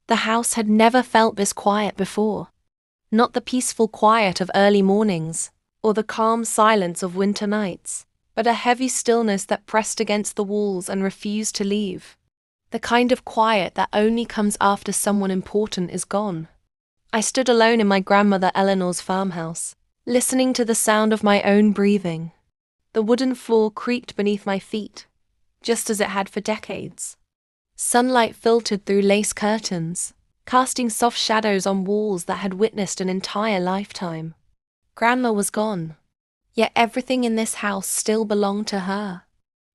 The house had never felt this quiet before. Not the peaceful quiet of early mornings, or the calm silence of winter nights, but a heavy stillness that pressed against the walls and refused to leave. The kind of quiet that only comes after someone important is gone. I stood alone in my grandmother Eleanor's farmhouse, listening to the sound of my own breathing. The wooden floor creaked beneath my feet, just as it had for decades. Sunlight filtered through lace curtains, casting soft shadows on walls that had witnessed an entire lifetime. Grandma was gone, yet everything in this house still belonged to her.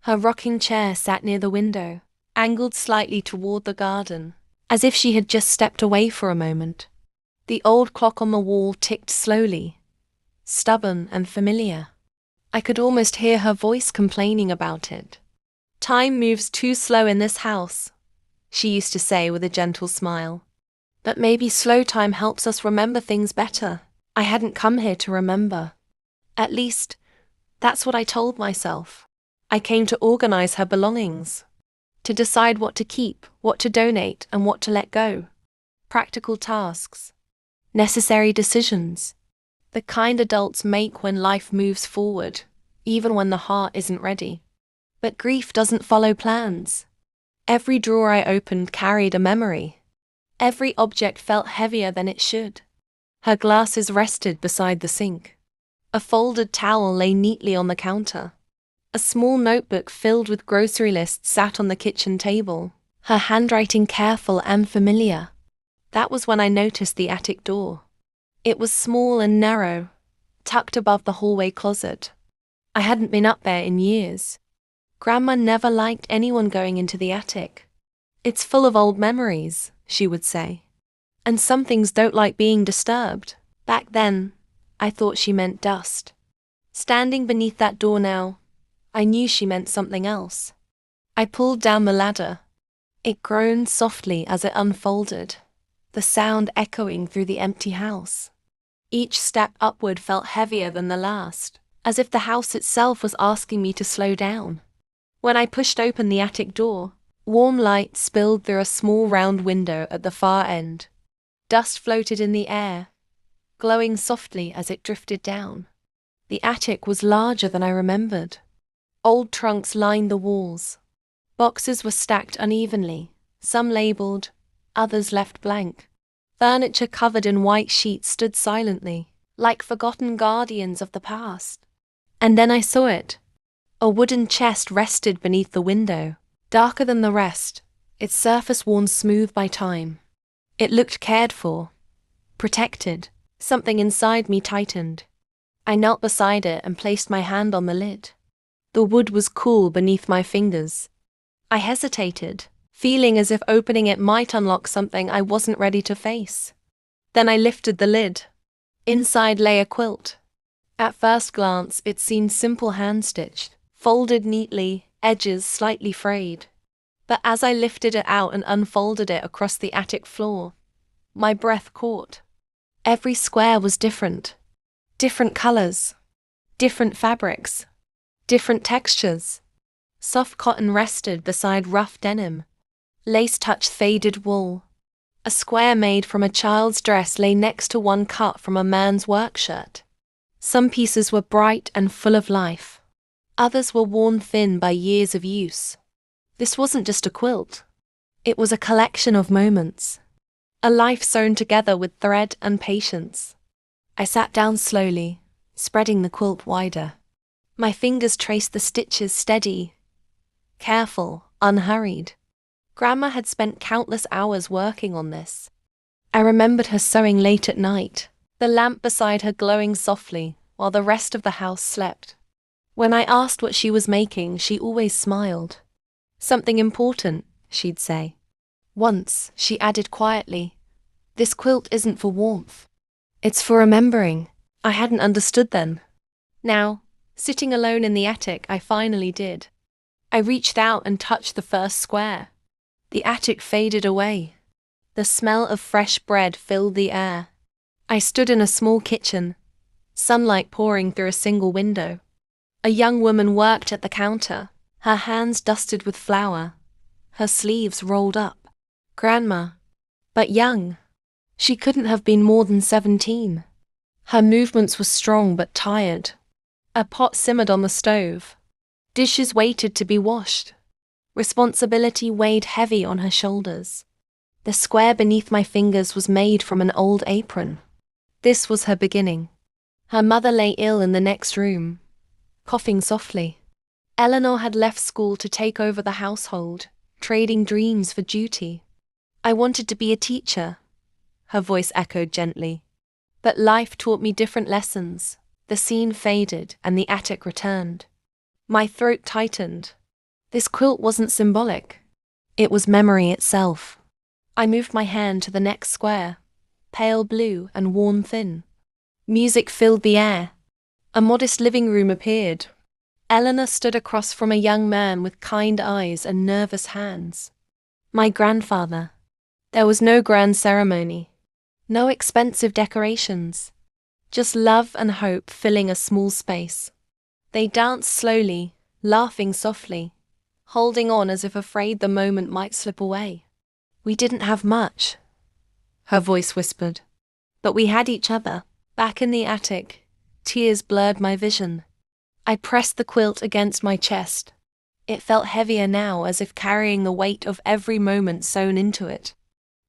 Her rocking chair sat near the window, angled slightly toward the garden, as if she had just stepped away for a moment. The old clock on the wall ticked slowly, stubborn and familiar. I could almost hear her voice complaining about it. "Time moves too slow in this house," she used to say with a gentle smile. But maybe slow time helps us remember things better. I hadn't come here to remember. At least, that's what I told myself. I came to organize her belongings, to decide what to keep, what to donate, and what to let go. Practical tasks, necessary decisions, the kind adults make when life moves forward, even when the heart isn't ready. But grief doesn't follow plans. Every drawer I opened carried a memory. Every object felt heavier than it should. Her glasses rested beside the sink. A folded towel lay neatly on the counter. A small notebook filled with grocery lists sat on the kitchen table, her handwriting careful and familiar. That was when I noticed the attic door. It was small and narrow, tucked above the hallway closet. I hadn't been up there in years. Grandma never liked anyone going into the attic. "It's full of old memories," she would say. "And some things don't like being disturbed." Back then, I thought she meant dust. Standing beneath that door now, I knew she meant something else. I pulled down the ladder. It groaned softly as it unfolded, the sound echoing through the empty house. Each step upward felt heavier than the last, as if the house itself was asking me to slow down. When I pushed open the attic door, warm light spilled through a small round window at the far end. Dust floated in the air, glowing softly as it drifted down. The attic was larger than I remembered. Old trunks lined the walls. Boxes were stacked unevenly, some labeled, others left blank. Furniture covered in white sheets stood silently, like forgotten guardians of the past. And then I saw it. A wooden chest rested beneath the window, darker than the rest, its surface worn smooth by time. It looked cared for, protected. Something inside me tightened. I knelt beside it and placed my hand on the lid. The wood was cool beneath my fingers. I hesitated, feeling as if opening it might unlock something I wasn't ready to face. Then I lifted the lid. Inside lay a quilt. At first glance, it seemed simple hand-stitched, folded neatly, edges slightly frayed. But as I lifted it out and unfolded it across the attic floor, my breath caught. Every square was different. Different colors, different fabrics, different textures. Soft cotton rested beside rough denim. Lace touched faded wool. A square made from a child's dress lay next to one cut from a man's work shirt. Some pieces were bright and full of life. Others were worn thin by years of use. This wasn't just a quilt. It was a collection of moments. A life sewn together with thread and patience. I sat down slowly, spreading the quilt wider. My fingers traced the stitches steady, careful, unhurried. Grandma had spent countless hours working on this. I remembered her sewing late at night, the lamp beside her glowing softly while the rest of the house slept. When I asked what she was making, she always smiled. "Something important," she'd say. Once, she added quietly, "This quilt isn't for warmth. It's for remembering." I hadn't understood then. Now, sitting alone in the attic, I finally did. I reached out and touched the first square. The attic faded away. The smell of fresh bread filled the air. I stood in a small kitchen, sunlight pouring through a single window. A young woman worked at the counter, her hands dusted with flour, her sleeves rolled up. "Grandma," but young. She couldn't have been more than 17. Her movements were strong but tired. A pot simmered on the stove. Dishes waited to be washed. Responsibility weighed heavy on her shoulders. The square beneath my fingers was made from an old apron. This was her beginning. Her mother lay ill in the next room, coughing softly. Eleanor had left school to take over the household, trading dreams for duty. I wanted to be a teacher, her voice echoed gently. But life taught me different lessons. The scene faded and the attic returned. My throat tightened. This quilt wasn't symbolic. It was memory itself. I moved my hand to the next square, pale blue and worn thin. Music filled the air. A modest living room appeared. Eleanor stood across from a young man with kind eyes and nervous hands. My grandfather. There was no grand ceremony. No expensive decorations. Just love and hope filling a small space. They danced slowly, laughing softly, holding on as if afraid the moment might slip away. We didn't have much, her voice whispered. But we had each other. Back in the attic, tears blurred my vision. I pressed the quilt against my chest. It felt heavier now, as if carrying the weight of every moment sewn into it.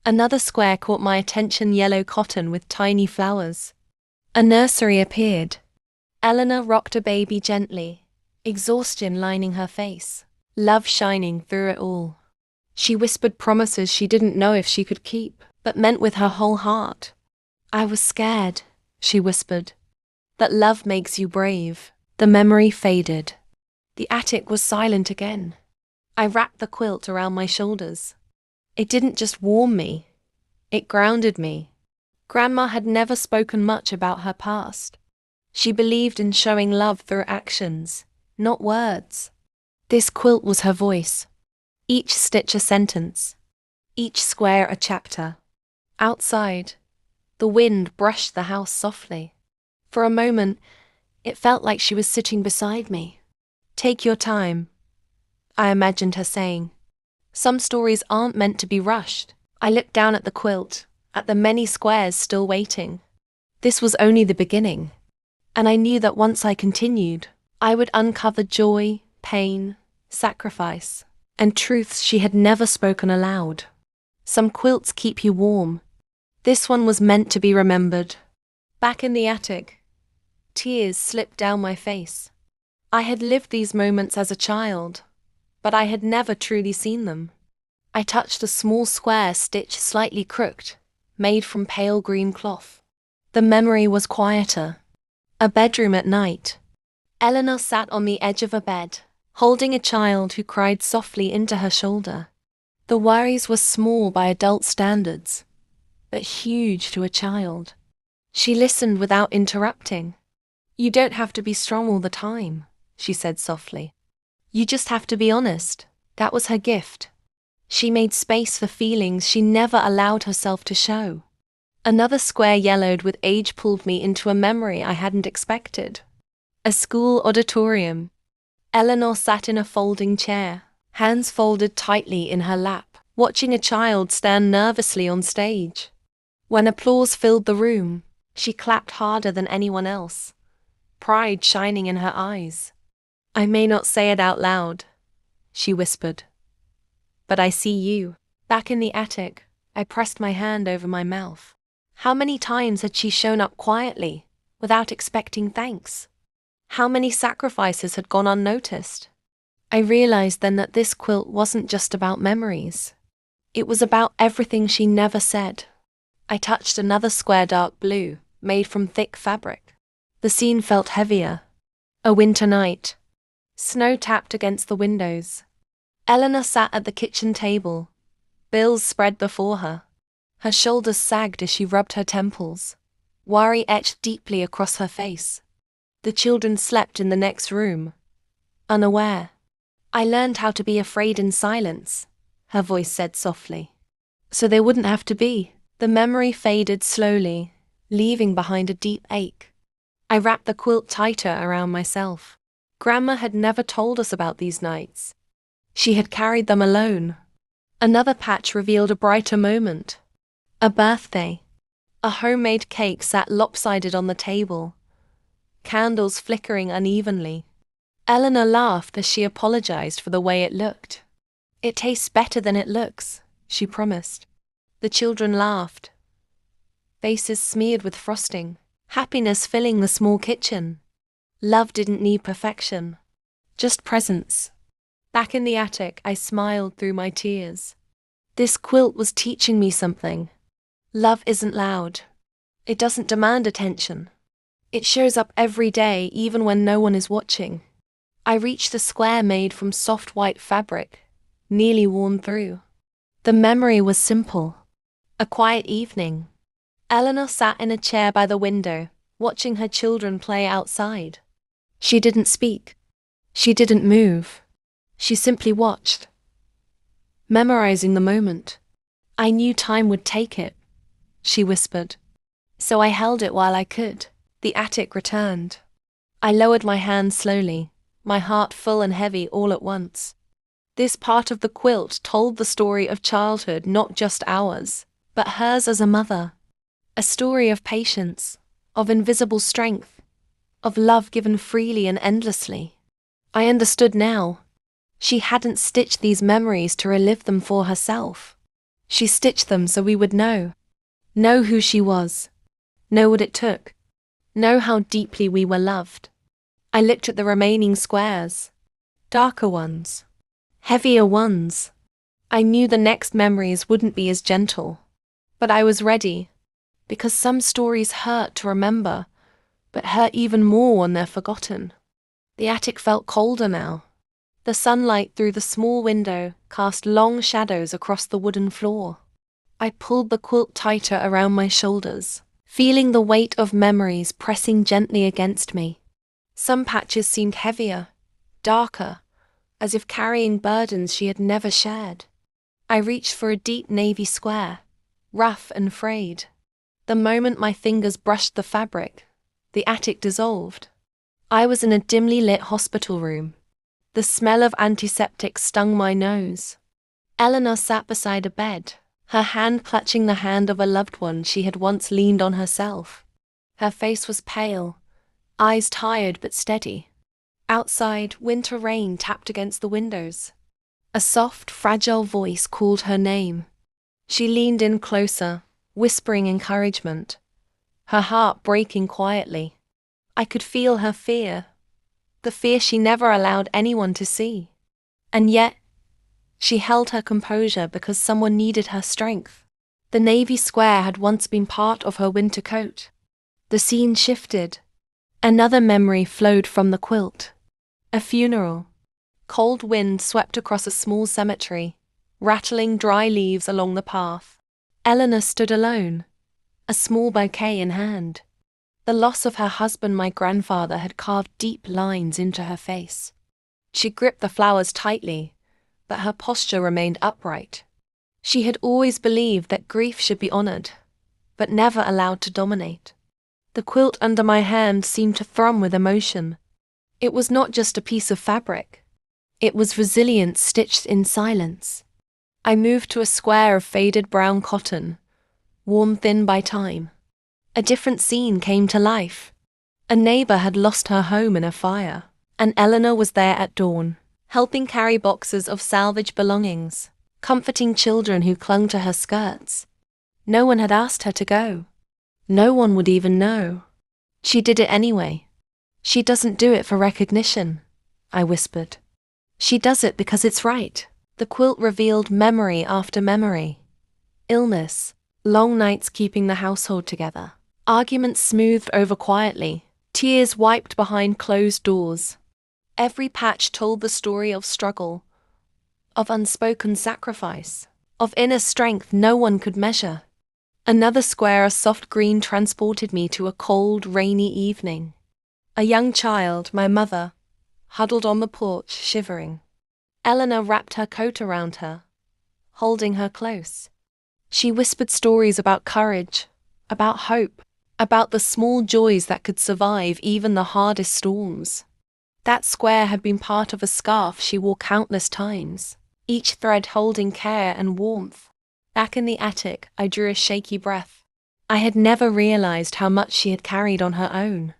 Another square caught my attention, yellow cotton with tiny flowers. A nursery appeared. Eleanor rocked a baby gently, exhaustion lining her face, love shining through it all. She whispered promises she didn't know if she could keep, but meant with her whole heart. I was scared, she whispered. That love makes you brave. The memory faded. The attic was silent again. I wrapped the quilt around my shoulders. It didn't just warm me. It grounded me. Grandma had never spoken much about her past. She believed in showing love through actions, not words. This quilt was her voice. Each stitch a sentence. Each square a chapter. Outside, the wind brushed the house softly. For a moment, it felt like she was sitting beside me. Take your time, I imagined her saying. Some stories aren't meant to be rushed. I looked down at the quilt, at the many squares still waiting. This was only the beginning. And I knew that once I continued, I would uncover joy, pain, sacrifice, and truths she had never spoken aloud. Some quilts keep you warm. This one was meant to be remembered. Back in the attic, tears slipped down my face. I had lived these moments as a child, but I had never truly seen them. I touched a small square stitched slightly crooked, made from pale green cloth. The memory was quieter. A bedroom at night. Eleanor sat on the edge of a bed, holding a child who cried softly into her shoulder. The worries were small by adult standards, but huge to a child. She listened without interrupting. You don't have to be strong all the time, she said softly. You just have to be honest. That was her gift. She made space for feelings she never allowed herself to show. Another square yellowed with age pulled me into a memory I hadn't expected. A school auditorium. Eleanor sat in a folding chair, hands folded tightly in her lap, watching a child stand nervously on stage. When applause filled the room, she clapped harder than anyone else, pride shining in her eyes. I may not say it out loud, she whispered, but I see you. Back in the attic, I pressed my hand over my mouth. How many times had she shown up quietly, without expecting thanks? How many sacrifices had gone unnoticed? I realized then that this quilt wasn't just about memories. It was about everything she never said. I touched another square dark blue, made from thick fabric. The scene felt heavier. A winter night. Snow tapped against the windows. Eleanor sat at the kitchen table, bills spread before her. Her shoulders sagged as she rubbed her temples. Worry etched deeply across her face. The children slept in the next room, unaware. I learned how to be afraid in silence, her voice said softly. So they wouldn't have to be. The memory faded slowly, leaving behind a deep ache. I wrapped the quilt tighter around myself. Grandma had never told us about these nights. She had carried them alone. Another patch revealed a brighter moment. A birthday. A homemade cake sat lopsided on the table, candles flickering unevenly. Eleanor laughed as she apologized for the way it looked. "It tastes better than it looks," she promised. The children laughed, faces smeared with frosting, happiness filling the small kitchen. Love didn't need perfection, just presence. Back in the attic, I smiled through my tears. This quilt was teaching me something. Love isn't loud. It doesn't demand attention. It shows up every day, even when no one is watching. I reached the square made from soft white fabric, nearly worn through. The memory was simple. A quiet evening. Eleanor sat in a chair by the window, watching her children play outside. She didn't speak. She didn't move. She simply watched, memorizing the moment. "I knew time would take it," she whispered. "So I held it while I could." The attic returned. I lowered my hand slowly, my heart full and heavy all at once. This part of the quilt told the story of childhood, not just ours, but hers as a mother. A story of patience, of invisible strength, of love given freely and endlessly. I understood now. She hadn't stitched these memories to relive them for herself. She stitched them so we would know. Know who she was. Know what it took. Know how deeply we were loved. I looked at the remaining squares. Darker ones. Heavier ones. I knew the next memories wouldn't be as gentle. But I was ready. Because some stories hurt to remember, but hurt even more when they're forgotten. The attic felt colder now. The sunlight through the small window cast long shadows across the wooden floor. I pulled the quilt tighter around my shoulders, feeling the weight of memories pressing gently against me. Some patches seemed heavier, darker, as if carrying burdens she had never shared. I reached for a deep navy square, rough and frayed. The moment my fingers brushed the fabric, the attic dissolved. I was in a dimly lit hospital room. The smell of antiseptic stung my nose. Eleanor sat beside a bed, her hand clutching the hand of a loved one she had once leaned on herself. Her face was pale, eyes tired but steady. Outside, winter rain tapped against the windows. A soft, fragile voice called her name. She leaned in closer, whispering encouragement, her heart breaking quietly. I could feel her fear, the fear she never allowed anyone to see. And yet, she held her composure because someone needed her strength. The navy square had once been part of her winter coat. The scene shifted. Another memory flowed from the quilt. A funeral. Cold wind swept across a small cemetery, rattling dry leaves along the path. Eleanor stood alone, a small bouquet in hand. The loss of her husband, my grandfather, had carved deep lines into her face. She gripped the flowers tightly, but her posture remained upright. She had always believed that grief should be honored, but never allowed to dominate. The quilt under my hand seemed to thrum with emotion. It was not just a piece of fabric. It was resilience stitched in silence. I moved to a square of faded brown cotton, worn thin by time. A different scene came to life. A neighbor had lost her home in a fire, and Eleanor was there at dawn, helping carry boxes of salvage belongings, comforting children who clung to her skirts. No one had asked her to go. No one would even know. She did it anyway. She doesn't do it for recognition, I whispered. She does it because it's right. The quilt revealed memory after memory. Illness, long nights keeping the household together. Arguments smoothed over quietly, tears wiped behind closed doors. Every patch told the story of struggle, of unspoken sacrifice, of inner strength no one could measure. Another square of soft green transported me to a cold, rainy evening. A young child, my mother, huddled on the porch, shivering. Eleanor wrapped her coat around her, holding her close. She whispered stories about courage, about hope, about the small joys that could survive even the hardest storms. That square had been part of a scarf she wore countless times, each thread holding care and warmth. Back in the attic, I drew a shaky breath. I had never realized how much she had carried on her own.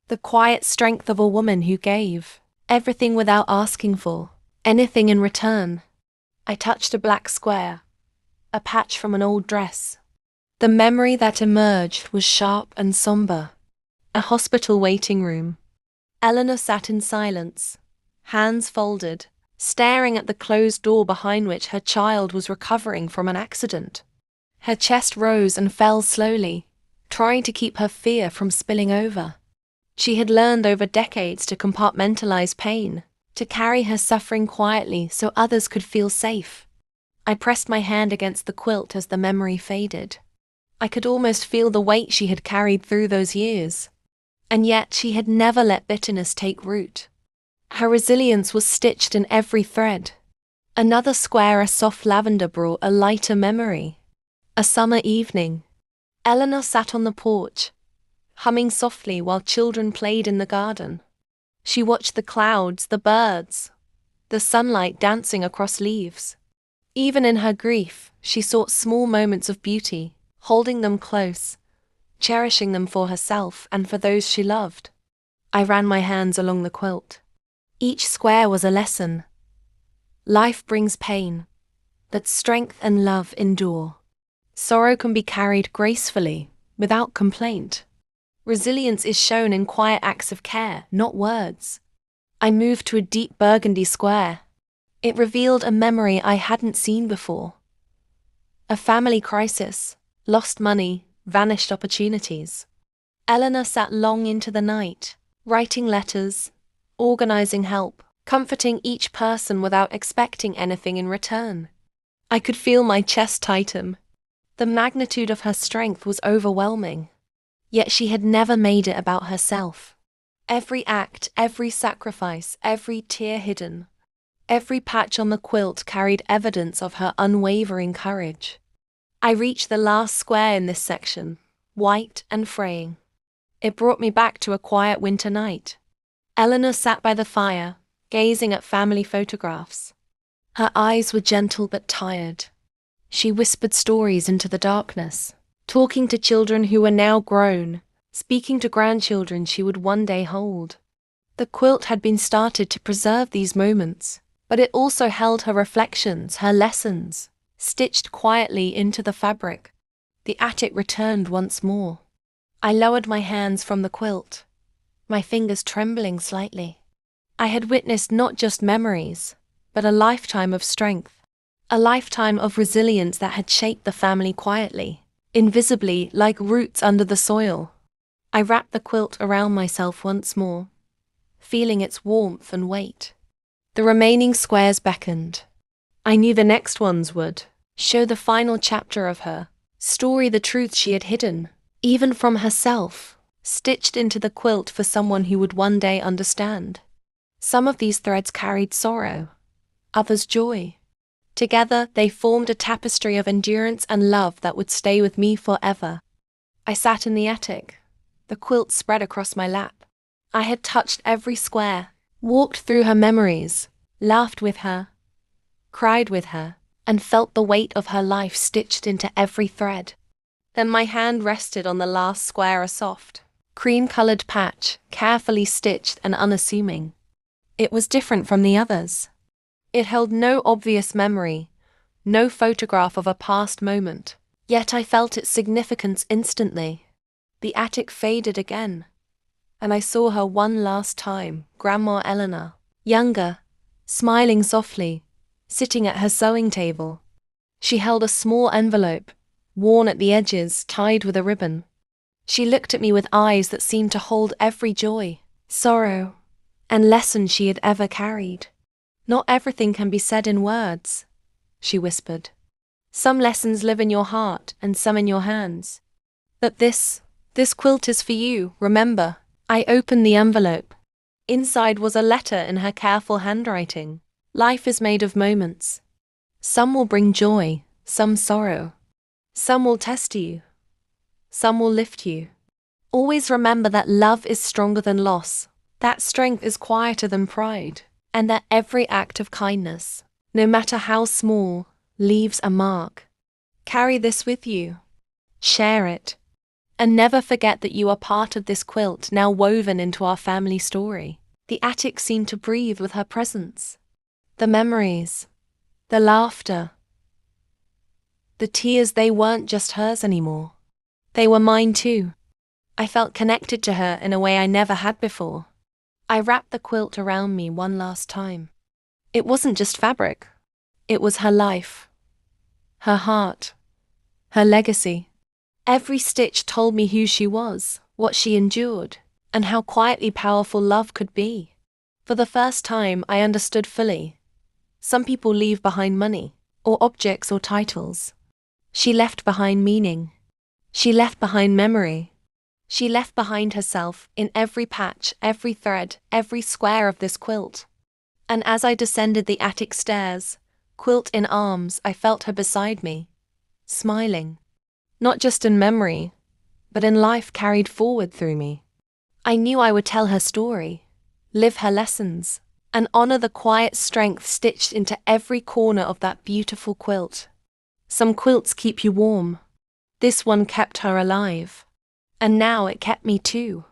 The quiet strength of a woman who gave everything without asking for anything in return. I touched a black square, a patch from an old dress. The memory that emerged was sharp and somber. A hospital waiting room. Eleanor sat in silence, hands folded, staring at the closed door behind which her child was recovering from an accident. Her chest rose and fell slowly, trying to keep her fear from spilling over. She had learned over decades to compartmentalize pain, to carry her suffering quietly so others could feel safe. I pressed my hand against the quilt as the memory faded. I could almost feel the weight she had carried through those years. And yet she had never let bitterness take root. Her resilience was stitched in every thread. Another square of soft lavender brought a lighter memory. A summer evening. Eleanor sat on the porch, humming softly while children played in the garden. She watched the clouds, the birds, the sunlight dancing across leaves. Even in her grief, she sought small moments of beauty, holding them close, cherishing them for herself and for those she loved. I ran my hands along the quilt. Each square was a lesson. Life brings pain, but strength and love endure. Sorrow can be carried gracefully, without complaint. Resilience is shown in quiet acts of care, not words. I moved to a deep burgundy square. It revealed a memory I hadn't seen before. A family crisis, lost money, vanished opportunities. Eleanor sat long into the night, writing letters, organizing help, comforting each person without expecting anything in return. I could feel my chest tighten. The magnitude of her strength was overwhelming. Yet she had never made it about herself. Every act, every sacrifice, every tear hidden, every patch on the quilt carried evidence of her unwavering courage. I reached the last square in this section, white and fraying. It brought me back to a quiet winter night. Eleanor sat by the fire, gazing at family photographs. Her eyes were gentle but tired. She whispered stories into the darkness, talking to children who were now grown, speaking to grandchildren she would one day hold. The quilt had been started to preserve these moments, but it also held her reflections, her lessons, stitched quietly into the fabric. The attic returned once more. I lowered my hands from the quilt, my fingers trembling slightly. I had witnessed not just memories, but a lifetime of strength, a lifetime of resilience that had shaped the family quietly, invisibly, like roots under the soil. I wrapped the quilt around myself once more, feeling its warmth and weight. The remaining squares beckoned. I knew the next ones would show the final chapter of her story, the truth she had hidden, even from herself, stitched into the quilt for someone who would one day understand. Some of these threads carried sorrow, others joy. Together, they formed a tapestry of endurance and love that would stay with me forever. I sat in the attic, the quilt spread across my lap. I had touched every square, walked through her memories, laughed with her, cried with her, and felt the weight of her life stitched into every thread. Then my hand rested on the last square, a soft, cream-colored patch, carefully stitched and unassuming. It was different from the others. It held no obvious memory, no photograph of a past moment, yet I felt its significance instantly. The attic faded again, and I saw her one last time, Grandma Eleanor, younger, smiling softly, sitting at her sewing table. She held a small envelope, worn at the edges, tied with a ribbon. She looked at me with eyes that seemed to hold every joy, sorrow, and lesson she had ever carried. "Not everything can be said in words," she whispered. "Some lessons live in your heart and some in your hands. But this quilt is for you, remember." I opened the envelope. Inside was a letter in her careful handwriting. "Life is made of moments. Some will bring joy, some sorrow. Some will test you, some will lift you. Always remember that love is stronger than loss, that strength is quieter than pride, and that every act of kindness, no matter how small, leaves a mark." Carry this with you. Share it. And never forget that you are part of this quilt now woven into our family story. The attic seemed to breathe with her presence. The memories, the laughter, the tears, they weren't just hers anymore. They were mine too. I felt connected to her in a way I never had before. I wrapped the quilt around me one last time. It wasn't just fabric. It was her life, her heart, her legacy. Every stitch told me who she was, what she endured, and how quietly powerful love could be. For the first time, I understood fully. Some people leave behind money, or objects or titles. She left behind meaning. She left behind memory. She left behind herself in every patch, every thread, every square of this quilt. And as I descended the attic stairs, quilt in arms, I felt her beside me, smiling. Not just in memory, but in life carried forward through me. I knew I would tell her story, live her lessons, and honor the quiet strength stitched into every corner of that beautiful quilt. Some quilts keep you warm. This one kept her alive. And now it kept me too.